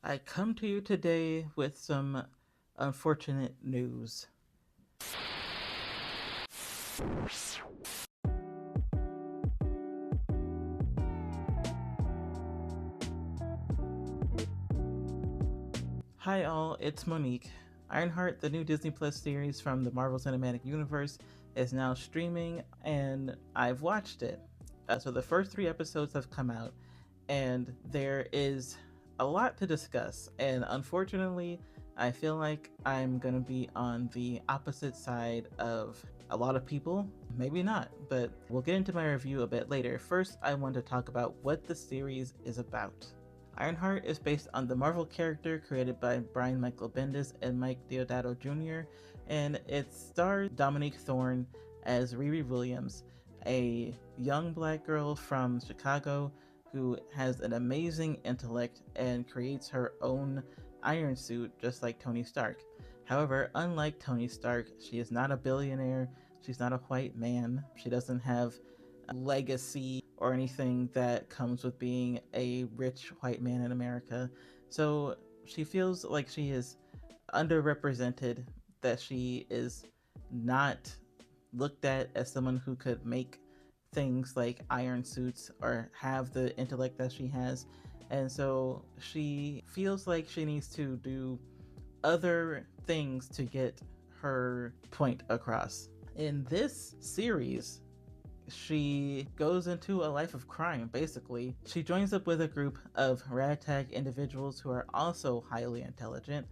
I come to you today with some unfortunate news. Hi, all, it's Monique. Ironheart, the new Disney Plus series from the Marvel Cinematic Universe, is now streaming, and I've watched it. So, the first three episodes have come out, and there is a lot to discuss. And unfortunately, I feel like I'm gonna be on the opposite side of a lot of people. Maybe not, but we'll get into my review a bit later. First, I want to talk about what the series is about. Ironheart is based on the Marvel character created by Brian Michael Bendis and Mike Deodato Jr., and it stars Dominique Thorne as RiRi Williams, a young black girl from Chicago who has an amazing intellect and creates her own iron suit just like Tony Stark. However, unlike Tony Stark, she is not a billionaire, she's not a white man, she doesn't have legacy or anything that comes with being a rich white man in America. So she feels like she is underrepresented, that she is not looked at as someone who could make things like iron suits or have the intellect that she has. And so she feels like she needs to do other things to get her point across. In this series, she goes into a life of crime, basically. She joins up with a group of ragtag individuals who are also highly intelligent,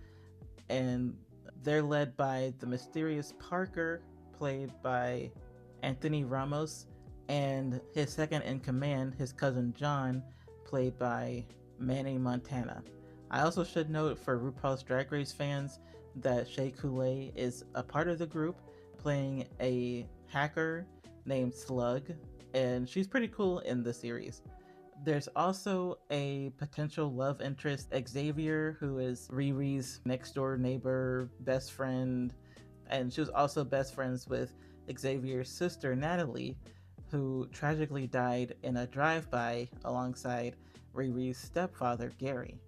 and they're led by the mysterious Parker, played by Anthony Ramos, and his second in command, his cousin John, played by Manny Montana. I also should note for RuPaul's Drag Race fans that Shea Coulee is a part of the group, playing a hacker named Slug, and she's pretty cool in the series. There's also a potential love interest, Xavier, who is RiRi's next door neighbor, best friend, and she was also best friends with Xavier's sister, Natalie, who tragically died in a drive-by alongside RiRi's stepfather, Gary.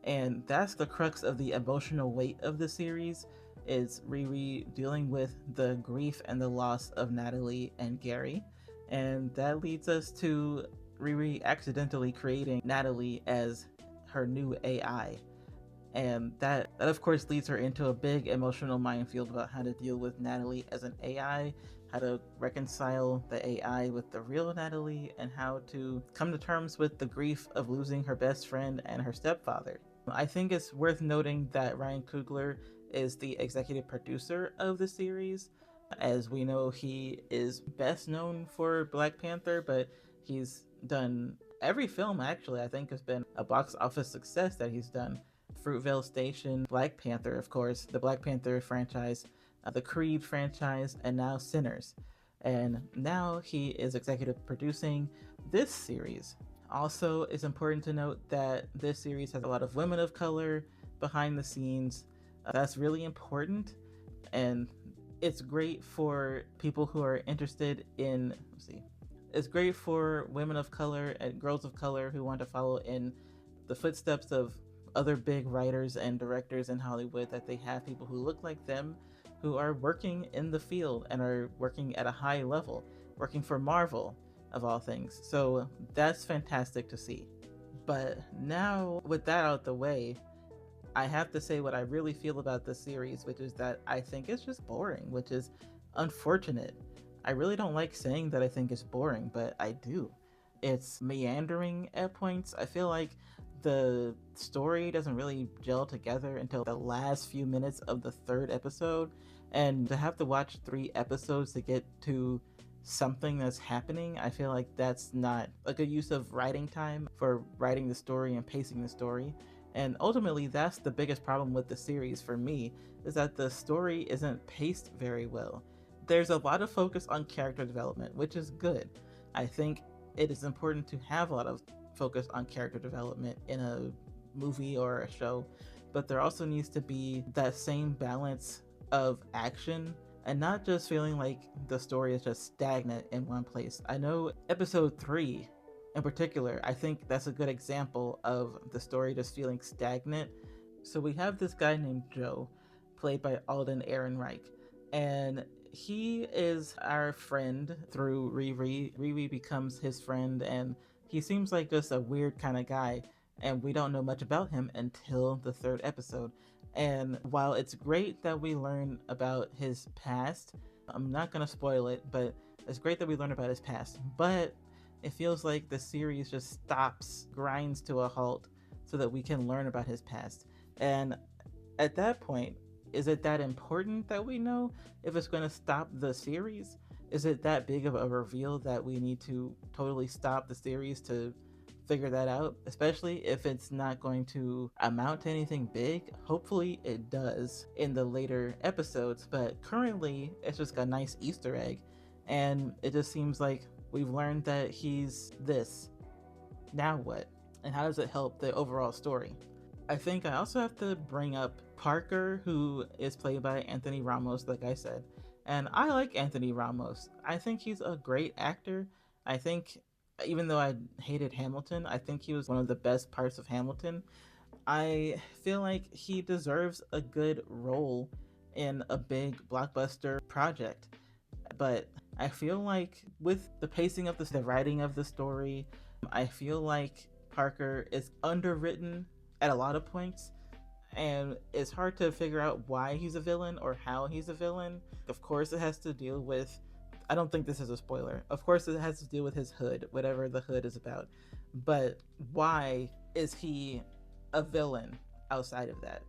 And that's the crux of the emotional weight of the series, is RiRi dealing with the grief and the loss of Natalie and Gary. And that leads us to RiRi accidentally creating Natalie as her new AI. And that of course leads her into a big emotional minefield about how to deal with Natalie as an AI, how to reconcile the AI with the real Natalie, and how to come to terms with the grief of losing her best friend and her stepfather. I think it's worth noting that Ryan Coogler is the executive producer of the series. As we know, he is best known for Black Panther, but he's done every film actually, I think, has been a box office success that he's done. Fruitvale Station, Black Panther, of course, the Black Panther franchise, the Creed franchise, and now Sinners. And now he is executive producing this series. Also, it's important to note that this series has a lot of women of color behind the scenes. That's really important, and it's great for people who are interested in, it's great for women of color and girls of color who want to follow in the footsteps of other big writers and directors in Hollywood, that they have people who look like them who are working in the field and are working at a high level, working for Marvel of all things. So that's fantastic to see. But now, with that out the way, I have to say what I really feel about this series, which is that I think it's just boring, which is unfortunate. I really don't like saying that I think it's boring, but I do. It's meandering at points. I feel like the story doesn't really gel together until the last few minutes of the third episode, and to have to watch three episodes to get to something that's happening, I feel like that's not a good use of writing time for writing the story and pacing the story. And ultimately, that's the biggest problem with the series for me, is that the story isn't paced very well. There's a lot of focus on character development, which is good. I think it is important to have a lot of focus on character development in a movie or a show, but there also needs to be that same balance of action and not just feeling like the story is just stagnant in one place. I know episode 3 in particular, I think that's a good example of the story just feeling stagnant. So we have this guy named Joe, played by Alden Ehrenreich, and he is our friend through RiRi. RiRi becomes his friend, and he seems like just a weird kind of guy, and we don't know much about him until the third episode. And while it's great that we learn about his past, I'm not going to spoil it, but it's great that we learn about his past. But it feels like the series just stops, grinds to a halt so that we can learn about his past. And at that point, is it that important that we know if it's going to stop the series? Is it that big of a reveal that we need to totally stop the series to figure that out? Especially if it's not going to amount to anything big. Hopefully it does in the later episodes, but currently it's just a nice Easter egg. And it just seems like we've learned that he's this. Now what? And how does it help the overall story? I think I also have to bring up Parker, who is played by Anthony Ramos, like I said. And I like Anthony Ramos. I think he's a great actor. I think, even though I hated Hamilton, I think he was one of the best parts of Hamilton. I feel like he deserves a good role in a big blockbuster project. But I feel like with the pacing of the writing of the story, I feel like Parker is underwritten at a lot of points, and it's hard to figure out why he's a villain or how he's a villain. Of course, it has to deal with, I don't think this is a spoiler. Of course, it has to deal with his hood, whatever the hood is about. But why is he a villain outside of that?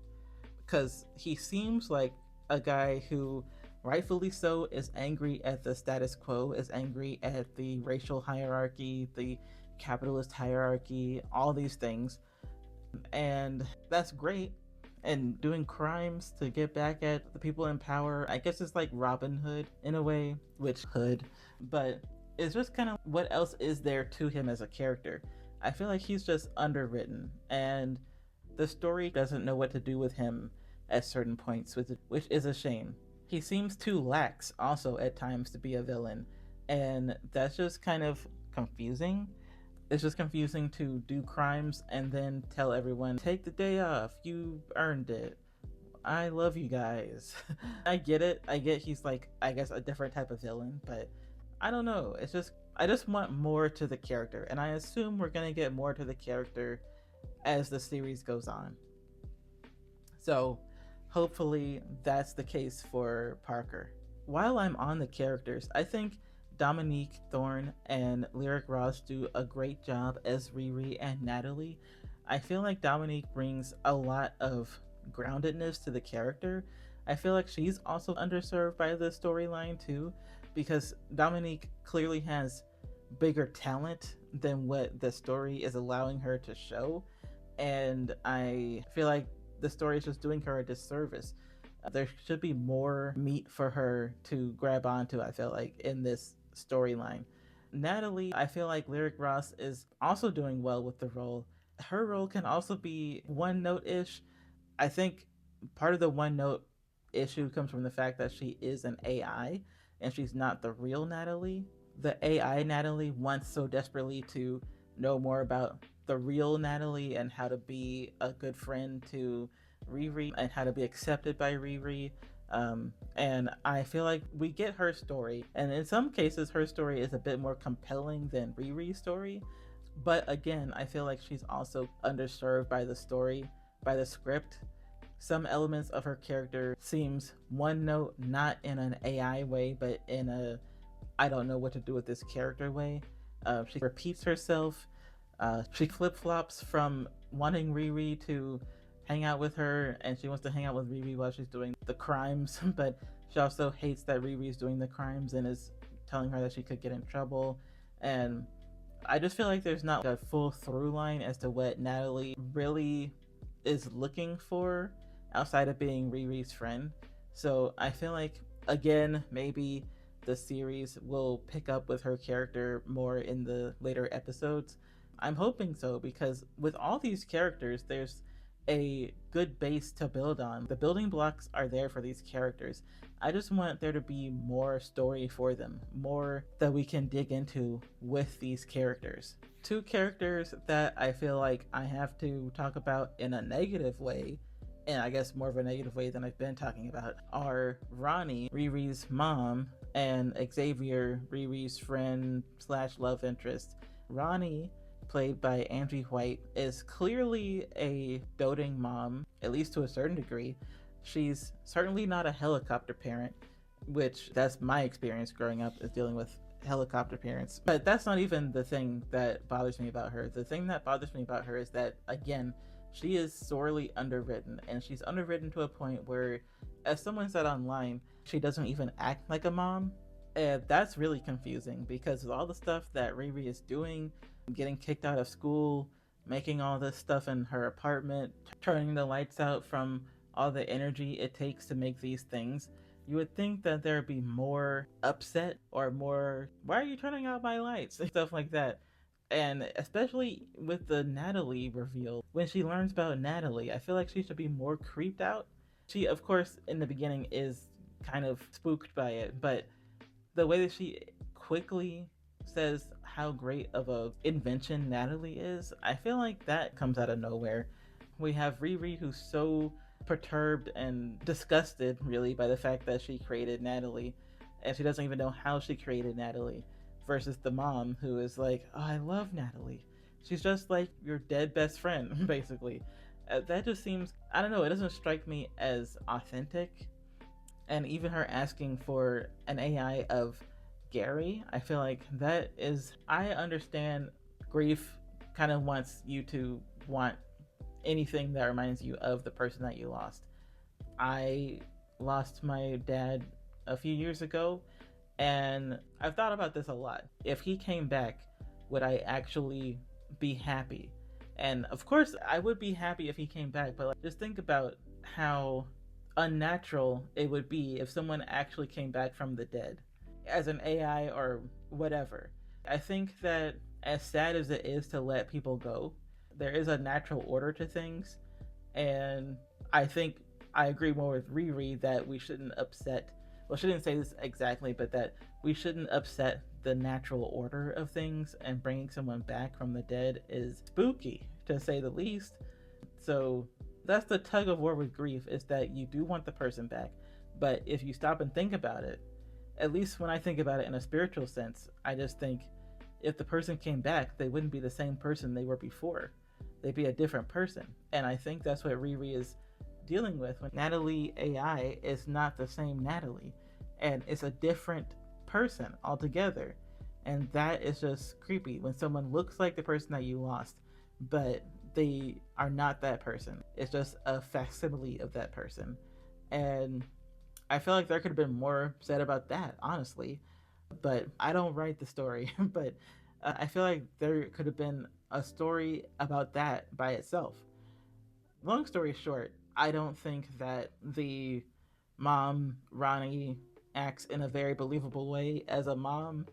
Because he seems like a guy who, rightfully so, is angry at the status quo, is angry at the racial hierarchy, the capitalist hierarchy, all these things. And that's great. And doing crimes to get back at the people in power, I guess it's like Robin Hood in a way, which hood, but it's just kind of what else is there to him as a character. I feel like he's just underwritten, and the story doesn't know what to do with him at certain points, which is a shame. He seems too lax also at times to be a villain, and that's just kind of confusing. It's just confusing to do crimes and then tell everyone, take the day off, you earned it. I love you guys. I get it. I get he's like, I guess, a different type of villain, but I don't know. It's just, I just want more to the character, and I assume we're going to get more to the character as the series goes on. So hopefully that's the case for Parker. While I'm on the characters, I think Dominique, Thorne, and Lyric Ross do a great job as RiRi and Natalie. I feel like Dominique brings a lot of groundedness to the character. I feel like she's also underserved by the storyline too, because Dominique clearly has bigger talent than what the story is allowing her to show. And I feel like the story is just doing her a disservice. There should be more meat for her to grab onto, I feel like, in this storyline. Natalie, I feel like Lyric Ross is also doing well with the role. Her role can also be one note ish. I think part of the one note issue comes from the fact that she is an AI and she's not the real Natalie. The AI Natalie wants so desperately to know more about the real Natalie and how to be a good friend to RiRi and how to be accepted by RiRi. And I feel like we get her story, and in some cases, her story is a bit more compelling than RiRi's story. But again, I feel like she's also underserved by the story, by the script. Some elements of her character seems one note, not in an AI way, but in a I don't know what to do with this character way. She repeats herself. She flip flops from wanting RiRi to hang out with her, and she wants to hang out with RiRi while she's doing the crimes, but she also hates that RiRi is doing the crimes and is telling her that she could get in trouble. And I just feel like there's not a full through line as to what Natalie really is looking for outside of being RiRi's friend. So I feel like, again, maybe the series will pick up with her character more in the later episodes. I'm hoping so, because with all these characters, there's a good base to build on. The building blocks are there for these characters. I just want there to be more story for them, more that we can dig into with these characters. Two characters that I feel like I have to talk about in a negative way, and I guess more of a negative way than I've been talking about, are Ronnie, RiRi's mom, and Xavier, RiRi's friend slash love interest. Ronnie, played by Angie White, is clearly a doting mom, at least to a certain degree. She's certainly not a helicopter parent, which that's my experience growing up, is dealing with helicopter parents. But that's not even the thing that bothers me about her. The thing that bothers me about her is that, again, she is sorely underwritten, and she's underwritten to a point where, as someone said online, she doesn't even act like a mom. And that's really confusing because of all the stuff that RiRi is doing, getting kicked out of school, making all this stuff in her apartment, turning the lights out from all the energy it takes to make these things, you would think that there would be more upset or more, why are you turning out my lights? And stuff like that. And especially with the Natalie reveal, when she learns about Natalie, I feel like she should be more creeped out. She, of course, in the beginning is kind of spooked by it, but the way that she quickly says how great of a invention Natalie is, I feel like that comes out of nowhere. We have RiRi, who's so perturbed and disgusted really by the fact that she created Natalie, and she doesn't even know how she created Natalie, versus the mom, who is like, oh, I love Natalie, she's just like your dead best friend basically. That just seems, I don't know, it doesn't strike me as authentic. And even her asking for an AI of Gary, I feel like that is, I understand grief kind of wants you to want anything that reminds you of the person that you lost. I lost my dad a few years ago, and I've thought about this a lot. If he came back, would I actually be happy? And of course, I would be happy if he came back, but like, just think about how unnatural it would be if someone actually came back from the dead as an AI or whatever. I think that as sad as it is to let people go, there is a natural order to things. And I think I agree more with RiRi that we shouldn't upset, well, she didn't say this exactly, but that we shouldn't upset the natural order of things, and bringing someone back from the dead is spooky, to say the least. So that's the tug of war with grief, is that you do want the person back, but if you stop and think about it, at least when I think about it in a spiritual sense, I just think if the person came back, they wouldn't be the same person they were before. They'd be a different person. And I think that's what RiRi is dealing with when Natalie AI is not the same Natalie, and it's a different person altogether. And that is just creepy when someone looks like the person that you lost, but they are not that person. It's just a facsimile of that person. And I feel like there could have been more said about that, honestly. But I don't write the story. But I feel like there could have been a story about that by itself. Long story short, I don't think that the mom, Ronnie, acts in a very believable way as a mom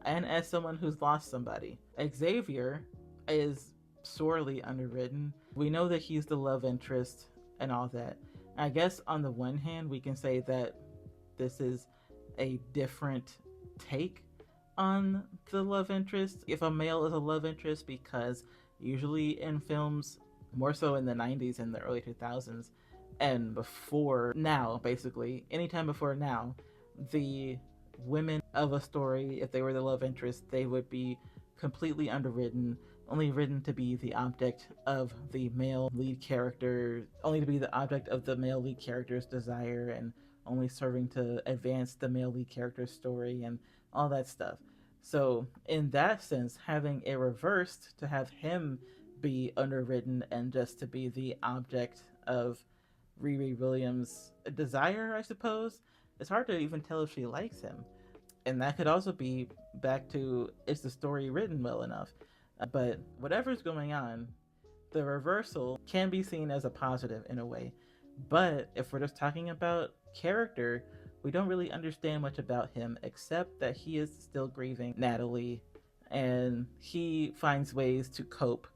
and as someone who's lost somebody. Xavier is sorely underwritten. We know that he's the love interest and all that. I guess on the one hand, we can say that this is a different take on the love interest, if a male is a love interest, because usually in films, more so in the 90s and the early 2000s, and before now, basically, anytime before now, the women of a story, if they were the love interest, they would be completely underwritten, only written to be the object of the male lead character, only to be the object of the male lead character's desire, and only serving to advance the male lead character's story and all that stuff. So in that sense, having it reversed to have him be underwritten and just to be the object of RiRi Williams' desire, I suppose, it's hard to even tell if she likes him. And that could also be back to, is the story written well enough? But whatever's going on, the reversal can be seen as a positive in a way. But if we're just talking about character, we don't really understand much about him except that he is still grieving Natalie and he finds ways to cope.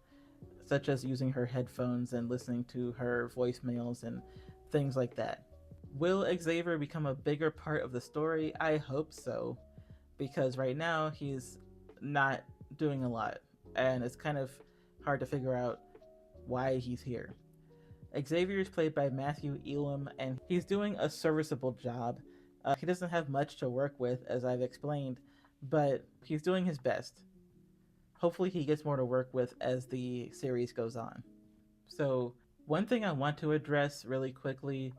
such as using her headphones and listening to her voicemails and things like that. Will Xavier become a bigger part of the story? I hope so, because right now he's not doing a lot, and it's kind of hard to figure out why he's here. Xavier is played by Matthew Elam, and he's doing a serviceable job. He doesn't have much to work with, as I've explained, but he's doing his best. Hopefully, he gets more to work with as the series goes on. So, one thing I want to address really quickly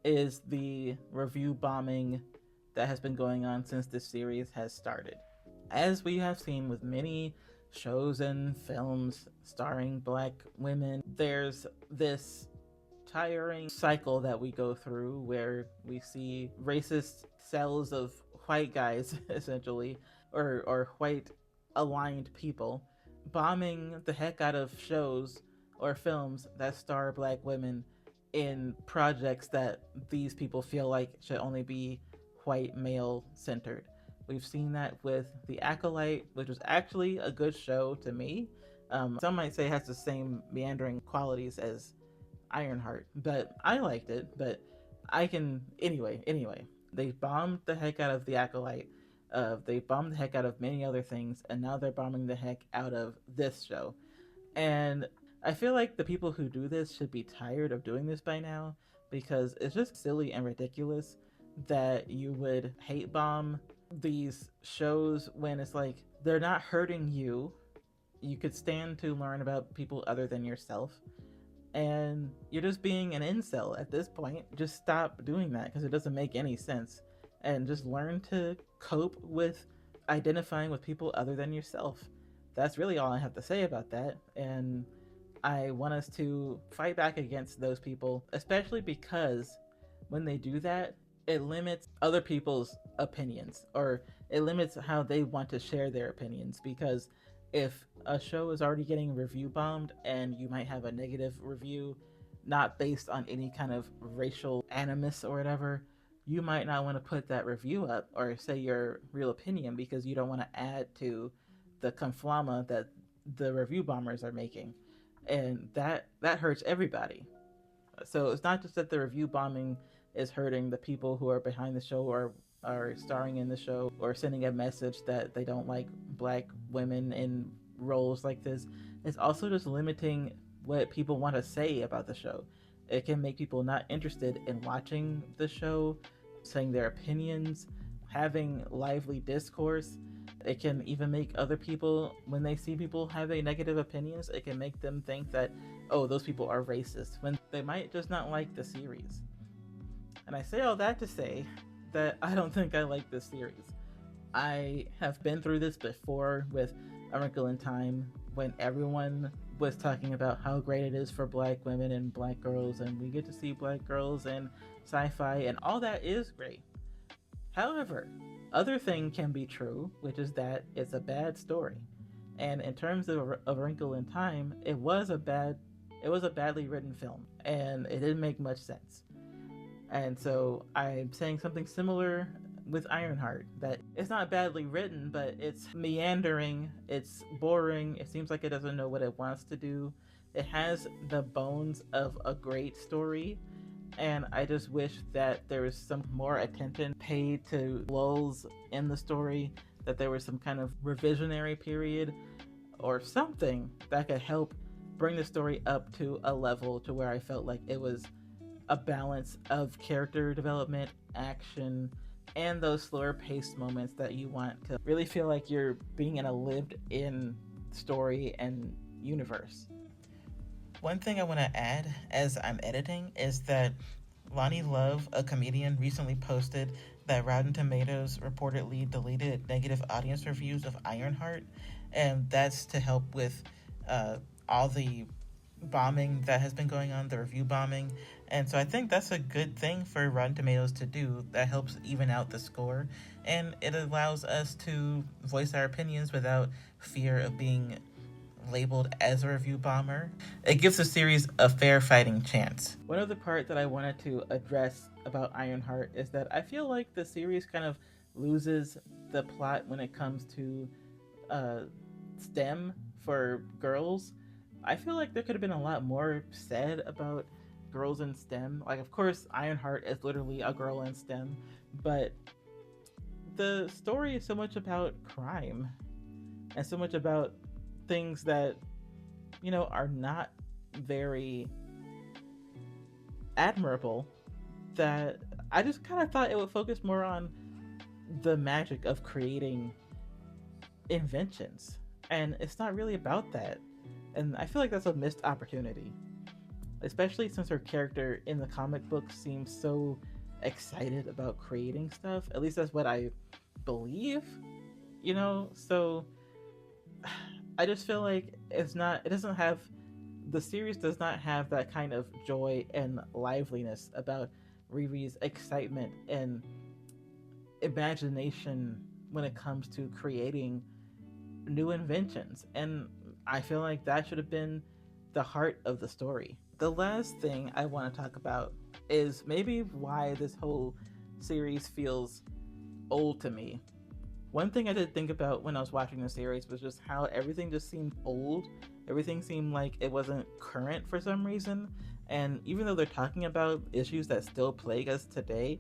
is the review bombing that has been going on since this series has started. As we have seen with many shows and films starring black women, there's this tiring cycle that we go through where we see racist cells of white guys, essentially, or white aligned people, bombing the heck out of shows or films that star black women in projects that these people feel like should only be white male centered. We've seen that with The Acolyte, which was actually a good show to me. Some might say it has the same meandering qualities as Ironheart, but I liked it. But I can anyway. They bombed the heck out of The Acolyte. They bombed the heck out of many other things, and now they're bombing the heck out of this show. And I feel like the people who do this should be tired of doing this by now, because it's just silly and ridiculous that you would hate bomb these shows when it's like they're not hurting you. You could stand to learn about people other than yourself, and you're just being an incel at this point. Just stop doing that, because it doesn't make any sense, and just learn to cope with identifying with people other than yourself. That's really all I have to say about that, and I want us to fight back against those people, especially because when they do that, it limits other people's opinions, or it limits how they want to share their opinions. Because if a show is already getting review bombed and you might have a negative review not based on any kind of racial animus or whatever, you might not want to put that review up or say your real opinion, because you don't want to add to the conflama that the review bombers are making, and that hurts everybody. So it's not just that the review bombing is hurting the people who are behind the show or are starring in the show or sending a message that they don't like black women in roles like this. It's also just limiting what people want to say about the show. It can make people not interested in watching the show, saying their opinions, having lively discourse. It can even make other people, when they see people having negative opinions, it can make them think that, oh, those people are racist, when they might just not like the series. And I say all that to say that I don't think I like this series. I have been through this before with A Wrinkle in Time, when everyone was talking about how great it is for black women and black girls, and we get to see black girls in sci-fi, and all that is great. However, other thing can be true, which is that it's a bad story. And in terms of A Wrinkle in Time, it was a badly written film, and it didn't make much sense. And so I'm saying something similar with Ironheart, that it's not badly written, but it's meandering, it's boring, it seems like it doesn't know what it wants to do. It has the bones of a great story, and I just wish that there was some more attention paid to lulls in the story, that there was some kind of revisionary period or something that could help bring the story up to a level to where I felt like it was a balance of character development, action, and those slower paced moments that you want to really feel like you're being in a lived in story and universe. One thing I want to add as I'm editing is that Lonnie Love, a comedian, recently posted that Rotten Tomatoes reportedly deleted negative audience reviews of Ironheart, and that's to help with all the bombing that has been going on, the review bombing. And so I think that's a good thing for Rotten Tomatoes to do. That helps even out the score, and it allows us to voice our opinions without fear of being labeled as a review bomber. It gives the series a fair fighting chance. One other part that I wanted to address about Ironheart is that I feel like the series kind of loses the plot when it comes to STEM for girls. I feel like there could have been a lot more said about girls in STEM. Like, of course, Ironheart is literally a girl in STEM, but the story is so much about crime and so much about things that, are not very admirable, that I just kind of thought it would focus more on the magic of creating inventions. And it's not really about that. And I feel like that's a missed opportunity, especially since her character in the comic book seems so excited about creating stuff. At least that's what I believe, So I just feel like it doesn't have, the series does not have that kind of joy and liveliness about RiRi's excitement and imagination when it comes to creating new inventions. And I feel like that should have been the heart of the story. The last thing I want to talk about is maybe why this whole series feels old to me. One thing I did think about when I was watching the series was just how everything just seemed old. Everything seemed like it wasn't current for some reason. And even though they're talking about issues that still plague us today,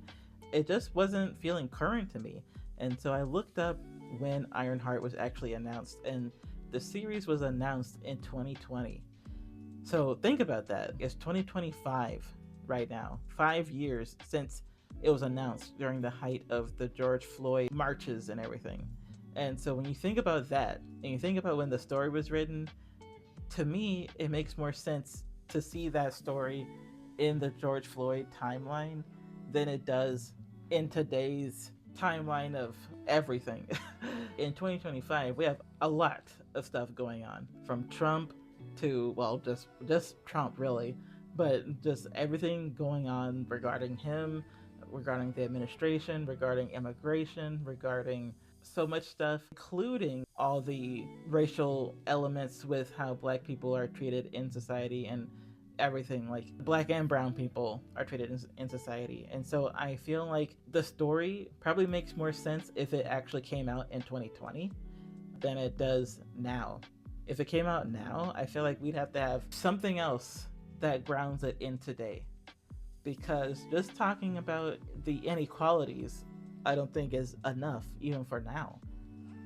it just wasn't feeling current to me. And so I looked up when Ironheart was actually announced, and the series was announced in 2020. So think about that. It's 2025 right now, 5 years since it was announced during the height of the George Floyd marches and everything. And so when you think about that, and you think about when the story was written, to me, it makes more sense to see that story in the George Floyd timeline than it does in today's timeline of everything. In 2025, we have a lot of stuff going on, from Trump to, well, just Trump really, but just everything going on regarding him, regarding the administration, regarding immigration, regarding so much stuff, including all the racial elements with how black people are treated in society and everything, like black and brown people are treated in society. And so I feel like the story probably makes more sense if it actually came out in 2020 than it does now. If it came out now, I feel like we'd have to have something else that grounds it in today, because just talking about the inequalities I don't think is enough even for now.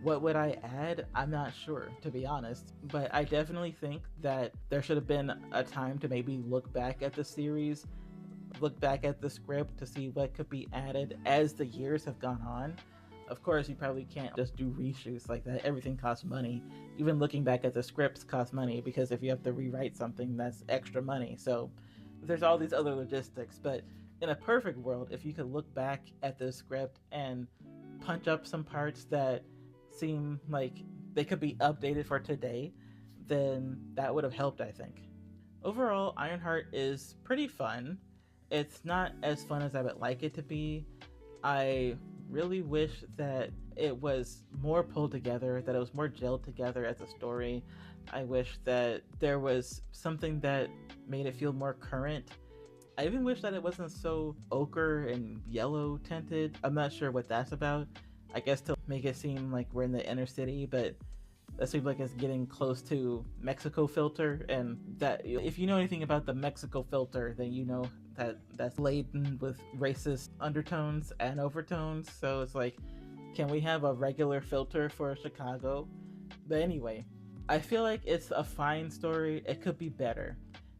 What would I add? I'm not sure, to be honest, but I definitely think that there should have been a time to maybe look back at the series, look back at the script to see what could be added as the years have gone on. Of course, you probably can't just do reshoots like that. Everything costs money. Even looking back at the scripts costs money, because if you have to rewrite something, that's extra money. So there's all these other logistics. But in a perfect world, if you could look back at the script and punch up some parts that seem like they could be updated for today, then that would have helped, I think. Overall, Ironheart is pretty fun. It's not as fun as I would like it to be. I really wish that it was more pulled together, that it was more gelled together as a story. I wish that there was something that made it feel more current. I even wish that it wasn't so ochre and yellow tinted. I'm not sure what that's about. I guess to make it seem like we're in the inner city, but that seems like it's getting close to Mexico filter, and that, if you know anything about the Mexico filter, then you know that that's laden with racist undertones and overtones. So it's like, can we have a regular filter for Chicago? But anyway, I feel like it's a fine story. It could be better,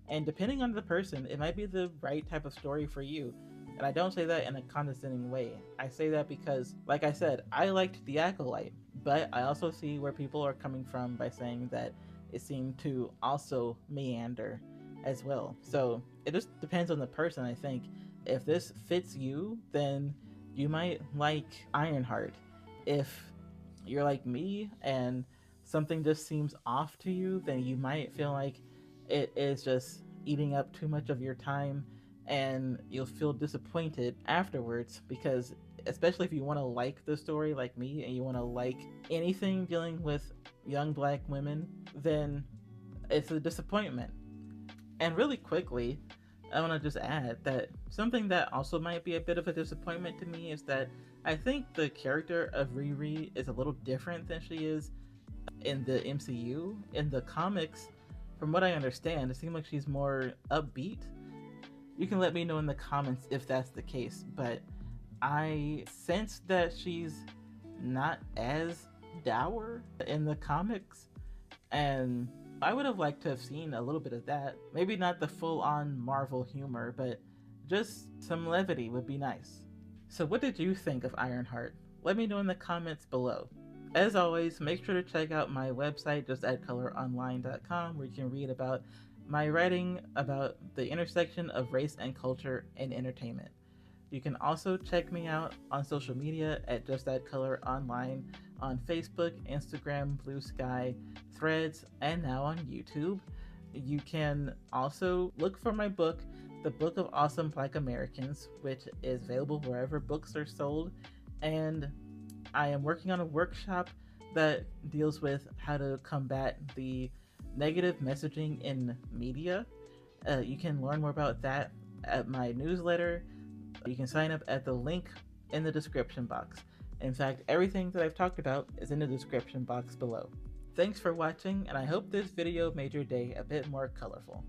and depending on the person, it might be the right type of story for you. And I don't say that in a condescending way. I say that because, like I said, I liked The Acolyte, but I also see where people are coming from by saying that it seemed to also meander as well. So it just depends on the person, I think. If this fits you, then you might like Ironheart. If you're like me and something just seems off to you, then you might feel like it is just eating up too much of your time, and you'll feel disappointed afterwards, because especially if you want to like the story like me and you want to like anything dealing with young black women, then it's a disappointment. And really quickly, I want to just add that something that also might be a bit of a disappointment to me is that I think the character of RiRi is a little different than she is in the MCU. In the comics, From what I understand, it seems like she's more upbeat. You can let me know in the comments if that's the case, but I sense that she's not as dour in the comics, and I would have liked to have seen a little bit of that. Maybe not the full-on Marvel humor, but just some levity would be nice. So what did you think of Ironheart? Let me know in the comments below. As always, make sure to check out my website, justaddcoloronline.com, where you can read about my writing about the intersection of race and culture in entertainment. You can also check me out on social media at justaddcoloronline on Facebook, Instagram, Blue Sky, Threads, and now on YouTube. You can also look for my book, The Book of Awesome Black Americans, which is available wherever books are sold. And I am working on a workshop that deals with how to combat the negative messaging in media. You can learn more about that at my newsletter. You can sign up at the link in the description box. In fact, everything that I've talked about is in the description box below. Thanks for watching, and I hope this video made your day a bit more colorful.